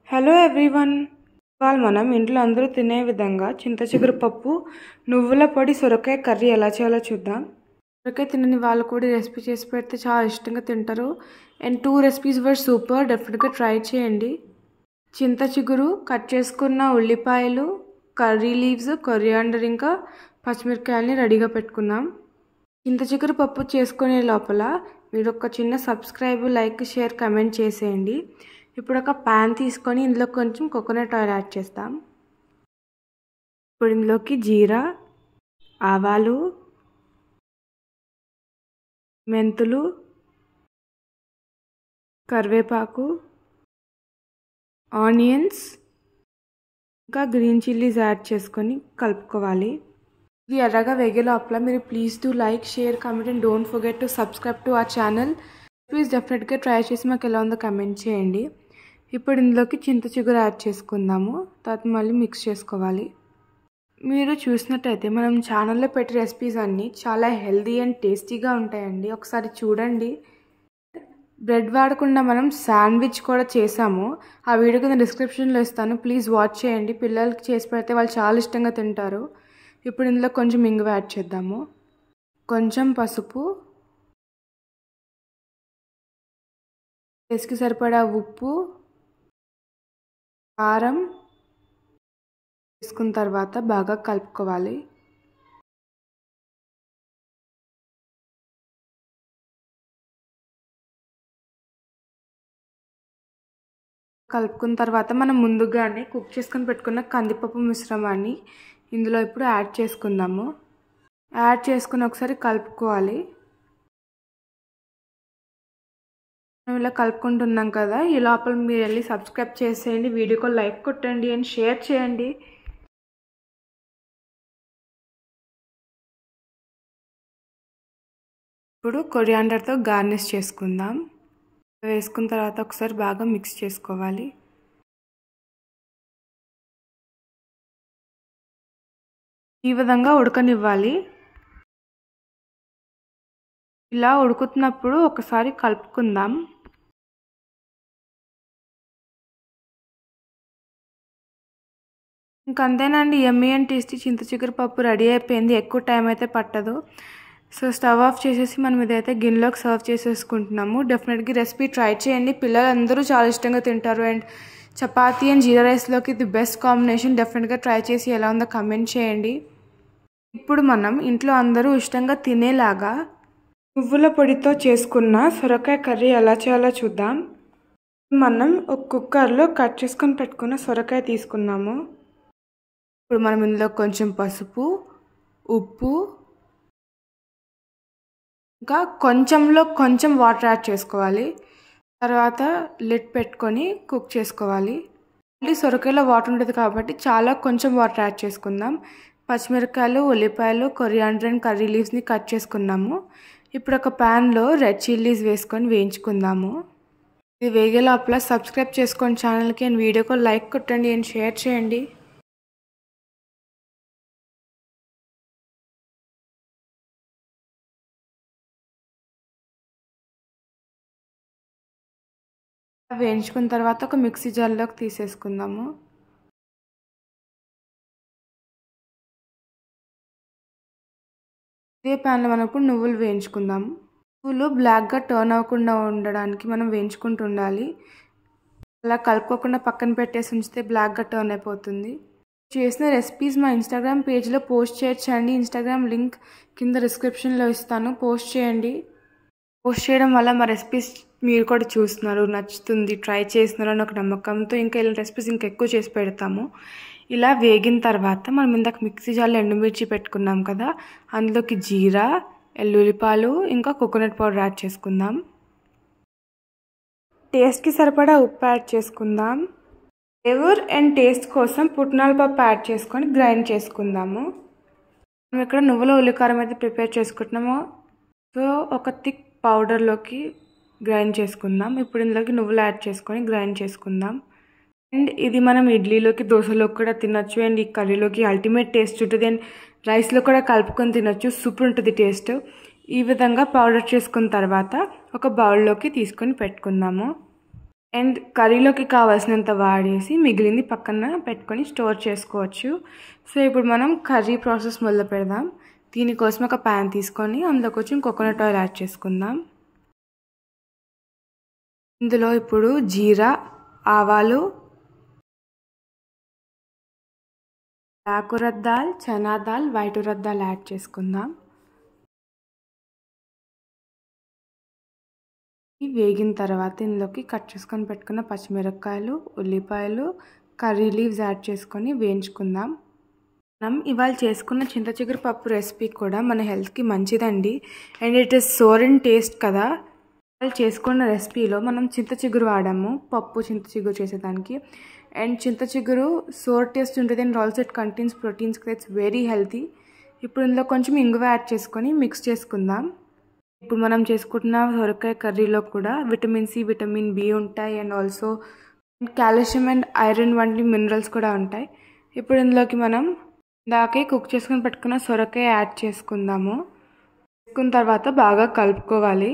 Hello everyone, ఇవాళ మనం ఇంట్లో అందరూ తినే విధంగా చింతచిగురు పప్పు నువ్వుల పొడి సొరకాయ కర్రీ ఎలా చేయాలో చూద్దాం. సొరకాయ తినని వాళ్ళు కూడా రెసిపీ చేసి పెడితే చాలా ఇష్టంగా తింటారు. అండ్ 2 రెసిపీస్ వర్ సూపర్, డెఫినెట్గా ట్రై చేయండి. చింతచిగురు, కట్ చేసుకున్న ఉల్లిపాయలు, కర్రీ లీవ్స్, కొరియాండర్ ఇంకా పచ్చిమిరపకాయలని రెడీగా పెట్టుకుందాం. చింతచిగురు పప్పు చేసుకునే లోపల మీరు ఒక చిన్న సబ్స్క్రైబ్, లైక్, షేర్, కమెంట్ చేసేయండి. ఇప్పుడు ఒక ప్యాన్ తీసుకొని ఇందులో కొంచెం కోకోనట్ ఆయిల్ యాడ్ చేస్తాం. ఇప్పుడు ఇందులోకి జీరా, ఆవాలు, మెంతులు, కరివేపాకు, ఆనియన్స్ ఇంకా గ్రీన్ చిల్లీస్ యాడ్ చేసుకొని కలుపుకోవాలి. ఇది ఎర్రగా వేగే లోపల మీరు please to like, share, comment and don't forget to subscribe to our channel. Please డెఫినెట్గా ట్రై చేసి మాకు ఎలా ఉందో కమెంట్ చేయండి. ఇప్పుడు ఇందులోకి చింతచిగురు యాడ్ చేసుకుందాము. తర్వాత మళ్ళీ మిక్స్ చేసుకోవాలి. మీరు చూసినట్టయితే మనం ఛానల్లో పెట్టే రెసిపీస్ అన్నీ చాలా హెల్దీ అండ్ టేస్టీగా ఉంటాయండి. ఒకసారి చూడండి. బ్రెడ్ వాడకుండా మనం శాండ్విచ్ కూడా చేసాము. ఆ వీడియో కింద డిస్క్రిప్షన్లో ఇస్తాను, ప్లీజ్ వాచ్ చేయండి. పిల్లలకి చేసి పెడితే వాళ్ళు చాలా ఇష్టంగా తింటారు. ఇప్పుడు ఇందులో కొంచెం ఇంగువ యాడ్ చేద్దాము, కొంచెం పసుపు, టేస్ట్కి సరిపడా ఉప్పు, కారం వేసుకున్న తర్వాత బాగా కలుపుకోవాలి. కలుపుకున్న తర్వాత మనం ముందుగానే కుక్ చేసుకొని పెట్టుకున్న కందిపప్పు మిశ్రమాన్ని ఇందులో ఇప్పుడు యాడ్ చేసుకుందాము. యాడ్ చేసుకుని ఒకసారి కలుపుకోవాలి. మనం ఇలా కలుపుకుంటున్నాం కదా, ఈ లోపల మీరు వెళ్ళి సబ్స్క్రైబ్ చేసేయండి, వీడియోకి లైక్ కొట్టండి అండ్ షేర్ చేయండి. ఇప్పుడు కొరియాండర్తో గార్నిష్ చేసుకుందాం. వేసుకున్న తర్వాత ఒకసారి బాగా మిక్స్ చేసుకోవాలి. ఈ విధంగా ఉడకనివ్వాలి. ఇలా ఉడుకుతున్నప్పుడు ఒకసారి కలుపుకుందాం. ఇంకంతేనండి, యమ్మీ అండ్ టేస్టీ చింతచిగురు పప్పు రెడీ అయిపోయింది. ఎక్కువ టైం అయితే పట్టదు. సో స్టవ్ ఆఫ్ చేసేసి మనం ఇదైతే గిన్నెలోకి సర్వ్ చేసేసుకుంటున్నాము. డెఫినెట్గా రెసిపీ ట్రై చేయండి, పిల్లలు అందరూ చాలా ఇష్టంగా తింటారు. అండ్ చపాతీ అండ్ జీరా రైస్లోకి ఇది బెస్ట్ కాంబినేషన్. డెఫినెట్గా ట్రై చేసి ఎలా ఉందో కమెంట్ చేయండి. ఇప్పుడు మనం ఇంట్లో అందరూ ఇష్టంగా తినేలాగా నువ్వుల పొడితో చేసుకున్న సొరకాయ కర్రీ ఎలా చేయాలో చూద్దాం. మనం ఒక కుక్కర్లో కట్ చేసుకొని పెట్టుకున్న సొరకాయ తీసుకున్నాము. ఇప్పుడు మనం ఇందులో కొంచెం పసుపు, ఉప్పు ఇంకా కొంచెంలో కొంచెం వాటర్ యాడ్ చేసుకోవాలి. తర్వాత లిడ్ పెట్టుకొని కుక్ చేసుకోవాలి. మళ్ళీ సొరకాయలో వాటర్ ఉంటుంది కాబట్టి చాలా కొంచెం వాటర్ యాడ్ చేసుకుందాం. పచ్చిమిరపకాయలు, ఉల్లిపాయలు, కొరియాండర్ అండ్ కర్రీ లీవ్స్ని కట్ చేసుకున్నాము. ఇప్పుడు ఒక ప్యాన్లో రెడ్ చిల్లీస్ వేసుకొని వేయించుకుందాము. ఇది వేగే లోపల సబ్స్క్రైబ్ చేసుకోండి ఛానల్కి అండ్ వీడియోకి లైక్ కొట్టండి అండ్ షేర్ చేయండి. వేయించుకున్న తర్వాత ఒక మిక్సీ జార్లోకి తీసేసుకుందాము. ఇదే ప్యాన్లో మనం ఇప్పుడు నువ్వులు వేయించుకుందాము. నువ్వులు బ్లాక్గా టర్న్ అవ్వకుండా ఉండడానికి మనం వేయించుకుంటూ ఉండాలి. అలా కలుపుకోకుండా పక్కన పెట్టేసి ఉంచితే బ్లాక్గా టర్న్ అయిపోతుంది. చేసిన రెసిపీస్ మా ఇన్స్టాగ్రామ్ పేజ్లో పోస్ట్ చేయొచ్చండి. ఇన్స్టాగ్రామ్ లింక్ కింద డిస్క్రిప్షన్లో ఇస్తాను, పోస్ట్ చేయండి. పోస్ట్ చేయడం వల్ల మా రెసిపీస్ మీరు కూడా చూస్తున్నారు, నచ్చుతుంది, ట్రై చేస్తున్నారు అని ఒక నమ్మకంతో ఇంకా ఇలా రెసిపీస్ ఇంకా ఎక్కువ చేసి పెడతాము. ఇలా వేగిన తర్వాత మనం ఇందాక మిక్సీ జార్లో ఎండుమిర్చి పెట్టుకున్నాం కదా, అందులోకి జీరా, ఎల్లుల్లిపాయలు ఇంకా కోకోనట్ పౌడర్ యాడ్ చేసుకుందాం. టేస్ట్కి సరిపడా ఉప్పు యాడ్ చేసుకుందాం. ఫ్లేవర్ అండ్ టేస్ట్ కోసం పుట్నాల పప్పు యాడ్ చేసుకొని గ్రైండ్ చేసుకుందాము. మనం ఇక్కడ నువ్వుల ఉల్లికారం అయితే ప్రిపేర్ చేసుకుంటున్నాము. సో ఒక థిక్ పౌడర్లోకి గ్రైండ్ చేసుకుందాం. ఇప్పుడు ఇందులోకి నువ్వులు యాడ్ చేసుకొని గ్రైండ్ చేసుకుందాం. అండ్ ఇది మనం ఇడ్లీలోకి, దోశలోకి కూడా తినొచ్చు. అండ్ ఈ కర్రీలోకి అల్టిమేట్ టేస్ట్ ఉంటుంది. అండ్ రైస్లో కూడా కలుపుకొని తినొచ్చు, సూపర్ ఉంటుంది టేస్ట్. ఈ విధంగా పౌడర్ చేసుకున్న తర్వాత ఒక బౌల్లోకి తీసుకొని పెట్టుకుందాము. అండ్ కర్రీలోకి కావాల్సినంత వాడేసి మిగిలింది పక్కన పెట్టుకొని స్టోర్ చేసుకోవచ్చు. సో ఇప్పుడు మనం కర్రీ ప్రాసెస్ మొదలు పెడదాం. దీనికోసం ఒక ప్యాన్ తీసుకొని అందులో కొంచెం కోకోనట్ ఆయిల్ యాడ్ చేసుకుందాం. ఇందులో ఇప్పుడు జీరా, ఆవాలు, black urad dal, chana dal, white urad dal add చేసుకుందాం. ఇవి వేగిన తర్వాత ఇందులోకి కట్ చేసుకొని పెట్టుకున్న పచ్చిమిరపకాయలు, ఉల్లిపాయలు, కర్రీ లీవ్స్ యాడ్ చేసుకొని వేయించుకుందాం. మనం ఇవాళ చేసుకున్న చింత చిగురు పప్పు రెసిపీ కూడా మన హెల్త్కి మంచిదండి. And it is sour and taste కదా. ఇవాళ చేసుకున్న రెసిపీలో మనం చింత చిగురు వాడాము, పప్పు చింత చిగురు చేసేదానికి. అండ్ చింత చిగురు సోర్ టేస్ట్ ఉంటుంది and also it contains proteins, it's very healthy. ఇప్పుడు ఇందులో కొంచెం ఇంగువ యాడ్ చేసుకొని మిక్స్ చేసుకుందాం. ఇప్పుడు మనం చేసుకుంటున్న సొరకాయ కర్రీలో కూడా విటమిన్ సి, విటమిన్ బి ఉంటాయి and also calcium and iron వంటి మినరల్స్ కూడా ఉంటాయి. ఇప్పుడు ఇందులోకి మనం దాకే కుక్ చేసుకొని పెట్టుకున్న సొరకాయ యాడ్ చేసుకుందాము. చేసుకున్న తర్వాత బాగా కలుపుకోవాలి.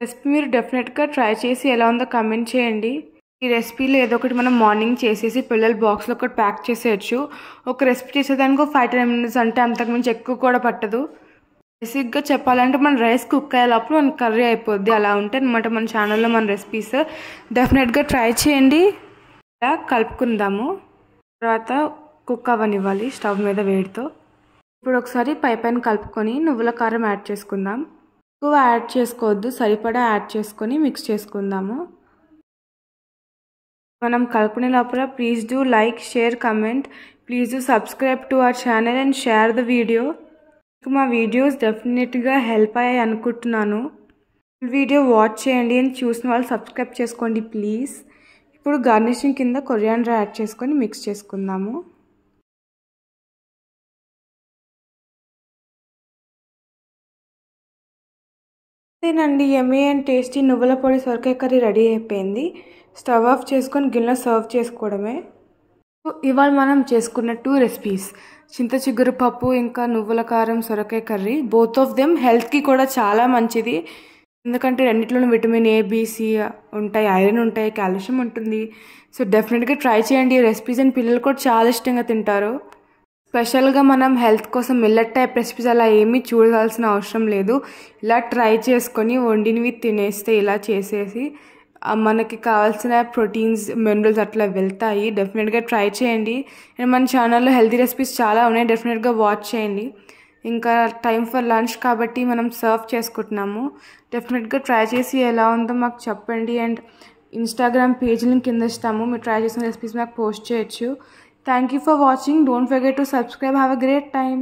రెసిపీ మీరు డెఫినెట్గా ట్రై చేసి ఎలా ఉందో కామెంట్ చేయండి. ఈ రెసిపీలో ఏదో ఒకటి మనం మార్నింగ్ చేసేసి పిల్లల బాక్స్లో ఒకటి ప్యాక్ చేసేయచ్చు. ఒక రెసిపీ చేసేదానికి 5-10 minutes అంటే అంతకుమించి ఎక్కువ కూడా పట్టదు. బేసిక్గా చెప్పాలంటే మన రైస్ కుక్ అయ్యేటప్పుడు మన కర్రీ అయిపోద్ది. అలా ఉంటే అనమాట మన ఛానల్లో మన రెసిపీస్. డెఫినెట్గా ట్రై చేయండి. ఇలా కలుపుకుందాము. తర్వాత కుక్ అవ్వనివ్వాలి స్టవ్ మీద వేడితో. ఇప్పుడు ఒకసారి పైన కలుపుకొని నువ్వుల కారం యాడ్ చేసుకుందాం. ఎక్కువ యాడ్ చేసుకోవద్దు, సరిపడా యాడ్ చేసుకొని మిక్స్ చేసుకుందాము. మనం కలుపుకునే లోపల please do like, share, comment. Please do subscribe to our channel and share the video. మీకు మా వీడియోస్ డెఫినెట్గా హెల్ప్ అయ్యాయి అనుకుంటున్నాను. వీడియో వాచ్ చేయండి అండ్ చూసిన వాళ్ళు సబ్స్క్రైబ్ చేసుకోండి ప్లీజ్. ఇప్పుడు గార్నిషింగ్ కింద కొరియాండర్ యాడ్ చేసుకొని మిక్స్ చేసుకుందాము. అంతేనండి, యమ్మీ అండ్ టేస్టీ నువ్వుల పొడి సొరకాయ కర్రీ రెడీ అయిపోయింది. స్టవ్ ఆఫ్ చేసుకొని గిన్నెలో సర్వ్ చేసుకోవడమే. ఇవాళ మనం చేసుకున్న 2 రెసిపీస్ చింత చిగురు పప్పు ఇంకా నువ్వుల కారం సొరకాయ కర్రీ. బోత్ ఆఫ్ దెమ్ హెల్త్కి కూడా చాలా మంచిది. ఎందుకంటే రెండిట్లోనూ విటమిన్ ఏ, బి, సి ఉంటాయి, ఐరన్ ఉంటాయి, కాల్షియం ఉంటుంది. సో డెఫినెట్గా ట్రై చేయండి ఈ రెసిపీస్. అండ్ పిల్లలు కూడా చాలా ఇష్టంగా తింటారు. స్పెషల్గా మనం హెల్త్ కోసం మిల్లెట్ టైప్ రెసిపీస్ అలా ఏమీ చూడాల్సిన అవసరం లేదు. ఇలా ట్రై చేసుకొని వండినవి తినేస్తే ఇలా చేసేసి మనకి కావాల్సిన ప్రోటీన్స్, మినరల్స్ అట్లా వెళ్తాయి. డెఫినెట్గా ట్రై చేయండి. అండ్ మన ఛానల్లో హెల్తీ రెసిపీస్ చాలా ఉన్నాయి, డెఫినెట్గా వాచ్ చేయండి. ఇంకా టైం ఫర్ లంచ్ కాబట్టి మనం సర్వ్ చేసుకుంటున్నాము. డెఫినెట్గా ట్రై చేసి ఎలా ఉందో మాకు చెప్పండి. అండ్ ఇన్స్టాగ్రామ్ పేజ్ లింక్ కింద ఇస్తాము, మీరు ట్రై చేసిన రెసిపీస్ మాకు పోస్ట్ చేయొచ్చు. Thank you for watching. Don't forget to subscribe. Have a great time.